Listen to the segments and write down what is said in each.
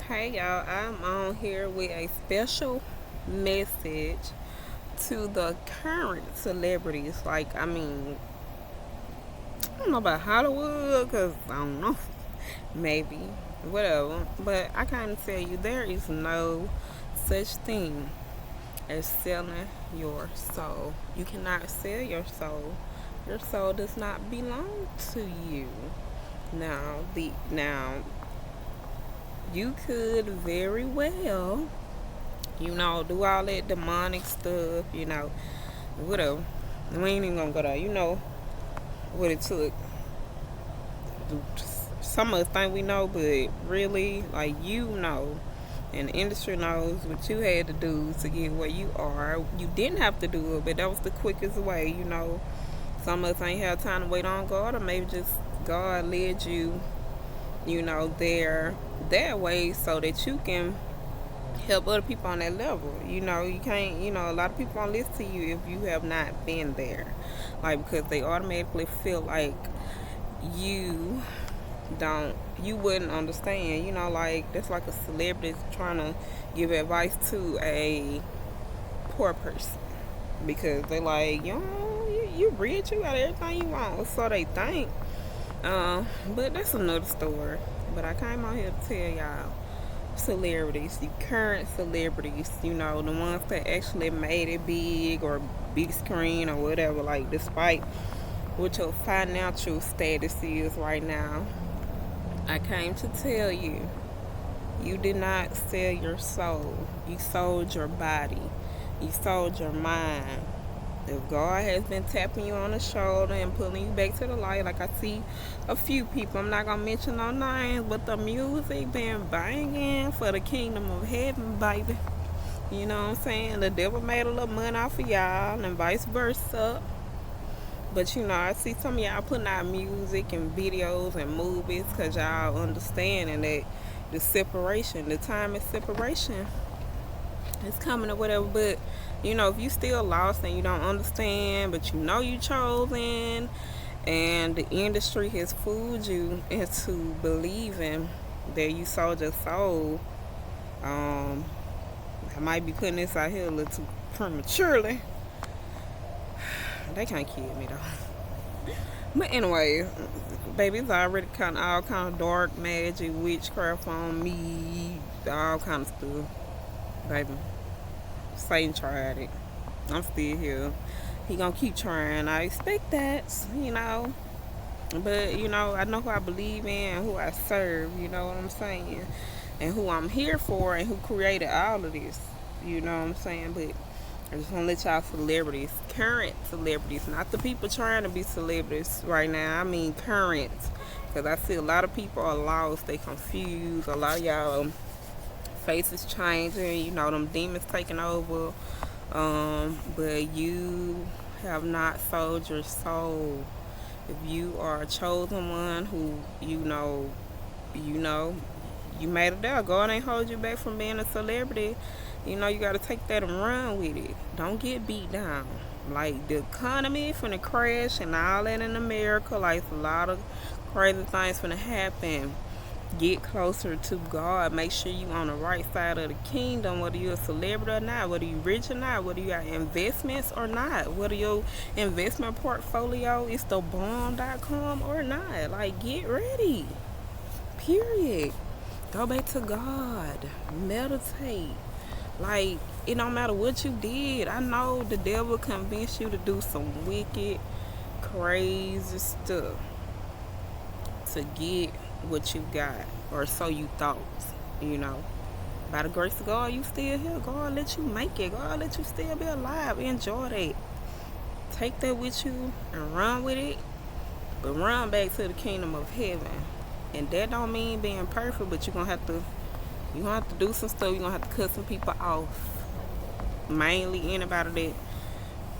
Hey y'all, I'm on here with a special message to the current celebrities. I don't know about Hollywood, because I don't know, maybe, whatever. But I kind of tell you, there is no such thing as selling your soul. You cannot sell your soul. Your soul does not belong to you. Now you could very well, do all that demonic stuff, whatever. We ain't even gonna go there. You know what it took. Some of us think we know, but really, and the industry knows what you had to do to get where you are. You didn't have to do it, but that was the quickest way. Some of us ain't have time to wait on God, or maybe just God led you, there that way so that you can help other people on that level. You can't, a lot of people won't listen to you if you have not been there. Because they automatically feel like you you wouldn't understand. That's like a celebrity trying to give advice to a poor person. Because they like, you rich, you got everything you want. So they think. But that's another story. But I came out here to tell y'all, celebrities, the current celebrities, the ones that actually made it big or big screen or whatever, despite what your financial status is right now, I came to tell you, you did not sell your soul. You sold your body. You sold your mind. If God has been tapping you on the shoulder and pulling you back to the light, like I see a few people, I'm not going to mention no names, but the music been banging for the kingdom of heaven, baby. You know what I'm saying? The devil made a little money off of y'all and vice versa. But I see some of y'all putting out music and videos and movies because y'all understanding that the time of separation is coming or whatever. But if you still lost and you don't understand, but you chosen, and the industry has fooled you into believing that you sold your soul, I might be putting this out here a little too prematurely. They can't kill me though. But anyway, baby, it's already all kind of dark magic, witchcraft on me, all kind of stuff. Baby, Satan tried it. I'm still here. He gonna keep trying. I expect that, But I know who I believe in and who I serve. You know what I'm saying? And who I'm here for and who created all of this. You know what I'm saying? But I just want to let y'all celebrities, current celebrities, not the people trying to be celebrities right now. I mean current. Because I see a lot of people are lost. They confused. A lot of y'all faces changing. Them demons taking over. But you have not sold your soul. If you are a chosen one who you made it there. God ain't hold you back from being a celebrity. You got to take that and run with it. Don't get beat down. The economy finna crash and all that in America. A lot of crazy things finna happen. Get closer to God. Make sure you on the right side of the kingdom, whether you're a celebrity or not, whether you rich or not, whether you got investments or not, whether your investment portfolio is the bomb.com or not. Get ready. Period. Go back to God. Meditate. It don't matter what you did. I know the devil convinced you to do some wicked, crazy stuff to get what you got, or so you thought. By the grace of God, you still here. God let you make it. God let you still be alive. Enjoy that. Take that with you and run with it, but run back to the kingdom of heaven. And that don't mean being perfect, but you're gonna have to do some stuff. You're gonna have to cut some people off. Mainly anybody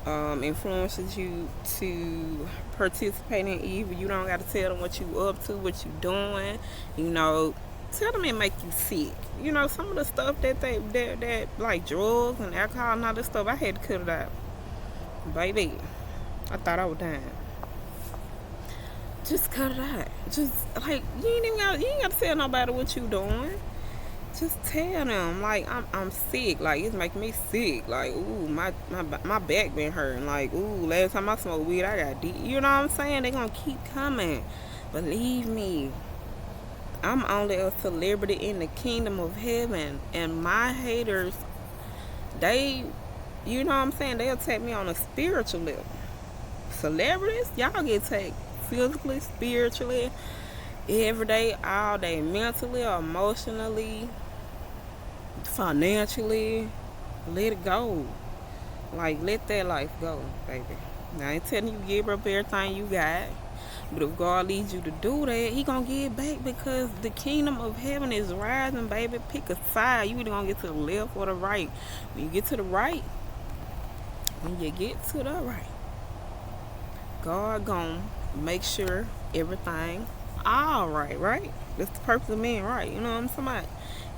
that influences you to participate in evil. You don't got to tell them what you up to, what you doing. Tell them it make you sick. Some of the stuff that like drugs and alcohol and all this stuff, I had to cut it out. Baby, I thought I was dying. Just cut it out. Just you ain't got to tell nobody what you doing. Just tell them, like, I'm sick. Like, it's making me sick. Like, ooh, my back been hurting. Like, ooh, last time I smoked weed, I got deep. You know what I'm saying? They gonna keep coming. Believe me, I'm only a celebrity in the kingdom of heaven. And my haters, they, you know what I'm saying? They'll take me on a spiritual level. Celebrities, y'all get taken physically, spiritually, every day, all day, mentally, emotionally, financially. Let it go. Like, let that life go, baby. Now, I ain't telling you give up everything you got. But if God leads you to do that, He gonna give it back, because the kingdom of heaven is rising, baby. Pick a side. You either gonna get to the left or the right. When you get to the right, God gonna make sure everything all right, right? That's the purpose of being right. You know what I'm talking about?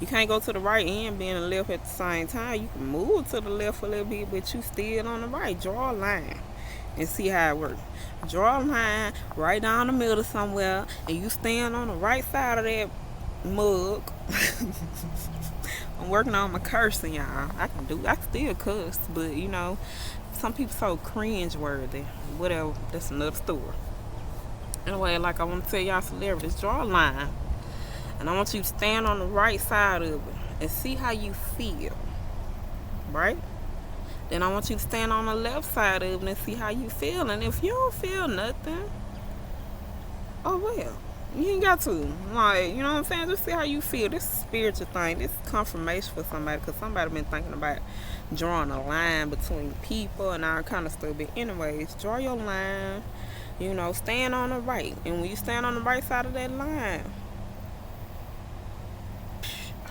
You can't go to the right and be in the left at the same time. You can move to the left a little bit, but you still on the right. Draw a line and see how it works. Draw a line right down the middle somewhere, and you stand on the right side of that mug. I'm working on my cursing, y'all. I can still cuss, but you know, some people so cringe worthy. Whatever, that's another story. Anyway, like I want to tell y'all celebrities, draw a line. And I want you to stand on the right side of it and see how you feel. Right? Then I want you to stand on the left side of it and see how you feel. And if you don't feel nothing, oh well. You ain't got to. Like, you know what I'm saying? Just see how you feel. This is a spiritual thing. This is confirmation for somebody, because somebody been thinking about drawing a line between people and all kind of stuff. But anyways, draw your line. You know, stand on the right. And when you stand on the right side of that line,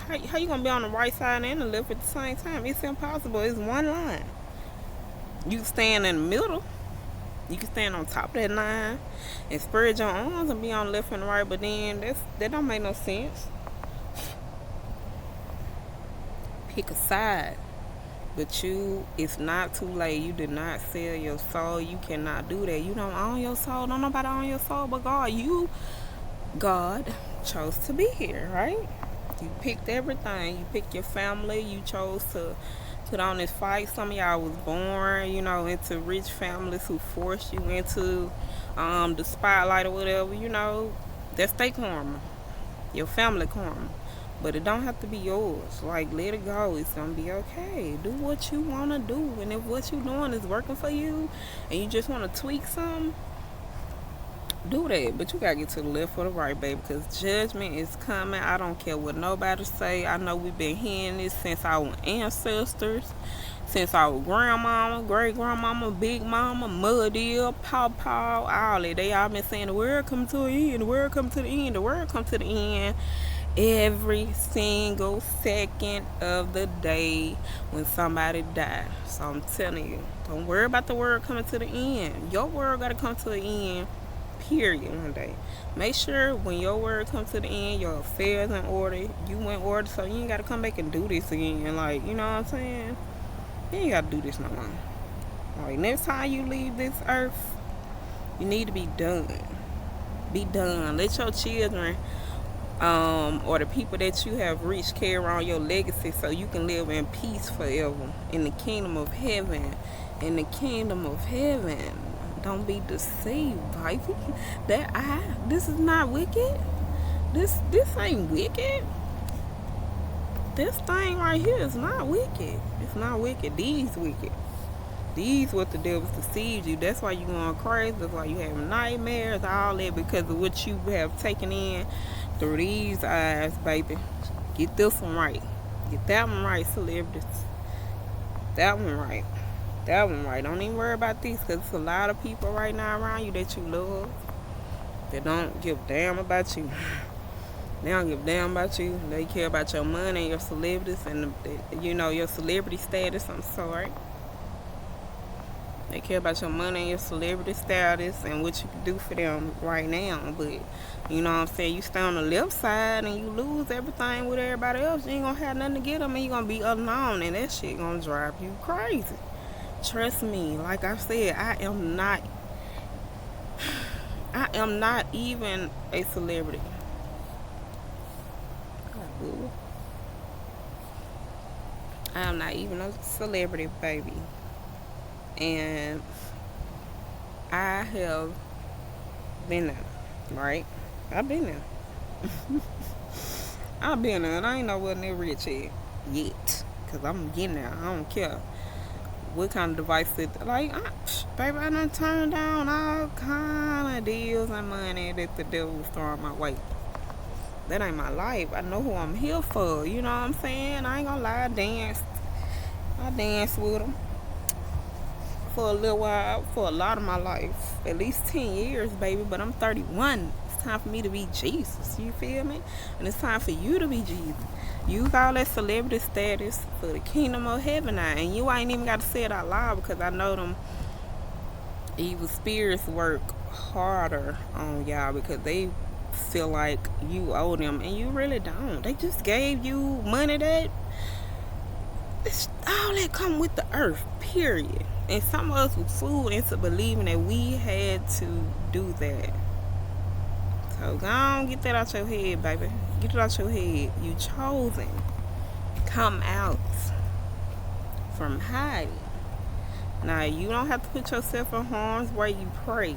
how you gonna be on the right side and the left at the same time? It's impossible. It's one line. You can stand in the middle. You can stand on top of that line and spread your arms and be on the left and the right, but then that don't make no sense. Pick a side. But it's not too late. You did not sell your soul. You cannot do that. You don't own your soul. Don't nobody own your soul but God. God chose to be here, right? You picked everything. You picked your family. You chose to put on this fight. Some of y'all was born, you know, into rich families who forced you into the spotlight or whatever. You know, that's their karma, your family karma. But it don't have to be yours. Like, let it go. It's gonna be okay. Do what you wanna do, and if what you doing is working for you, and you just wanna tweak something, do that. But you gotta get to the left or the right, baby, because judgment is coming. I don't care what nobody say. I know we've been hearing this since our ancestors, since our grandmama, great grandmama, big mama, muddy, pawpaw, all that. They all been saying the world come to an end, the world come to the end, the world come to the end. Every single second of the day when somebody dies. So I'm telling you, don't worry about the world coming to the end. Your world gotta come to the end, period, one day. Make sure when your word comes to the end, your affairs in order, you in order, so you ain't gotta come back and do this again. Like, you know what I'm saying? You ain't gotta do this no more. Like, next time you leave this earth, you need to be done. Be done. Let your children or the people that you have reached carry around your legacy, so you can live in peace forever in the kingdom of heaven. In the kingdom of heaven. Don't be deceived, baby. This is not wicked. This ain't wicked. This thing right here is not wicked. It's not wicked. These wicked. These what the devil deceived you. That's why you going crazy. That's why you having nightmares, all that, because of what you have taken in through these eyes, baby. Get this one right. Get that one right, celebrities. That one right. That one right. Don't even worry about these, because it's a lot of people right now around you that you love that don't give a damn about you. They don't give a damn about you. They care about your money and your celebrities and your celebrity status. I'm sorry. They care about your money and your celebrity status and what you can do for them right now. But, you know what I'm saying, you stay on the left side and you lose everything with everybody else. You ain't going to have nothing to get them, and you're going to be alone. And that shit going to drive you crazy. Trust me. Like I said, I am not even a celebrity. I'm not even a celebrity, baby. And I have been there, right? I've been there. I've been there, and I ain't nowhere near rich yet. Because I'm getting there. I don't care what kind of device it, like, baby, I done turned down all kind of deals and money that the devil was throwing my way. That ain't my life. I know who I'm here for. You know what I'm saying? I ain't gonna lie. I danced with them for a little while, for a lot of my life. At least 10 years, baby. But I'm 31. It's time for me to be Jesus. You feel me? And it's time for you to be Jesus. Use all that celebrity status for the kingdom of heaven now. And you ain't even got to say it out loud, because I know them evil spirits work harder on y'all, because they feel like you owe them, and you really don't. They just gave you money that all that come with the earth, period. And some of us was fooled into believing that we had to do that. So go on, get that out your head, baby. Get it out your head. You chosen. Come out from hiding. Now, you don't have to put yourself in harm's way. You pray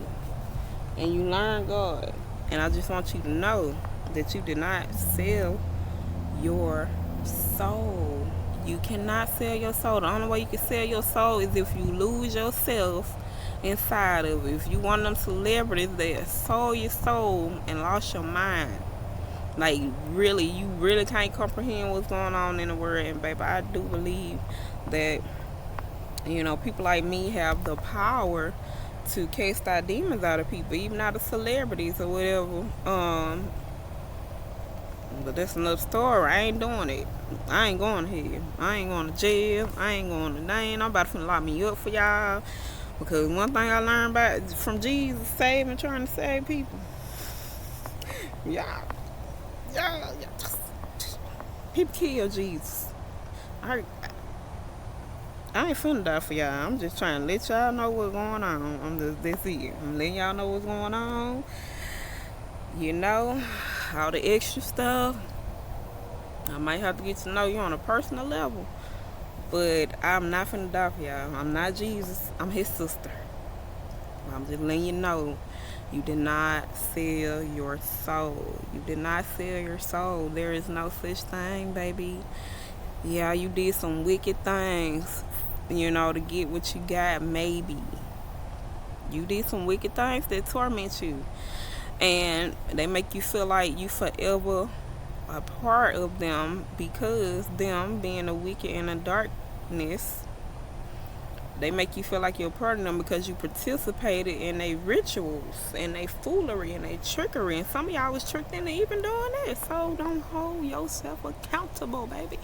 and you learn God. And I just want you to know that you did not sell your soul. You cannot sell your soul. The only way you can sell your soul is if you lose yourself inside of it. If you one of them celebrities that sold your soul and lost your mind, like, really, you really can't comprehend what's going on in the world. And baby, I do believe that, people like me have the power to cast out demons out of people, even out of celebrities or whatever. But that's another story. I ain't doing it. I ain't going here. I ain't going to jail. I ain't going to nothing. I'm about to lock me up for y'all. Because one thing I learned from Jesus, trying to save people. Y'all. People kill Jesus. I ain't finna die for y'all. I'm just trying to let y'all know what's going on. That's it. I'm letting y'all know what's going on. All the extra stuff, I might have to get to know you on a personal level. But I'm not finna die for y'all. I'm not Jesus. I'm his sister. I'm just letting you know, you did not sell your soul. You did not sell your soul. There is no such thing, baby. Yeah, you did some wicked things, to get what you got, maybe. You did some wicked things that torment you. And they make you feel like you forever a part of them, because them being a wicked and a darkness, they make you feel like you're a part of them because you participated in their rituals and their foolery and their trickery. And some of y'all was tricked into even doing that. So don't hold yourself accountable, baby.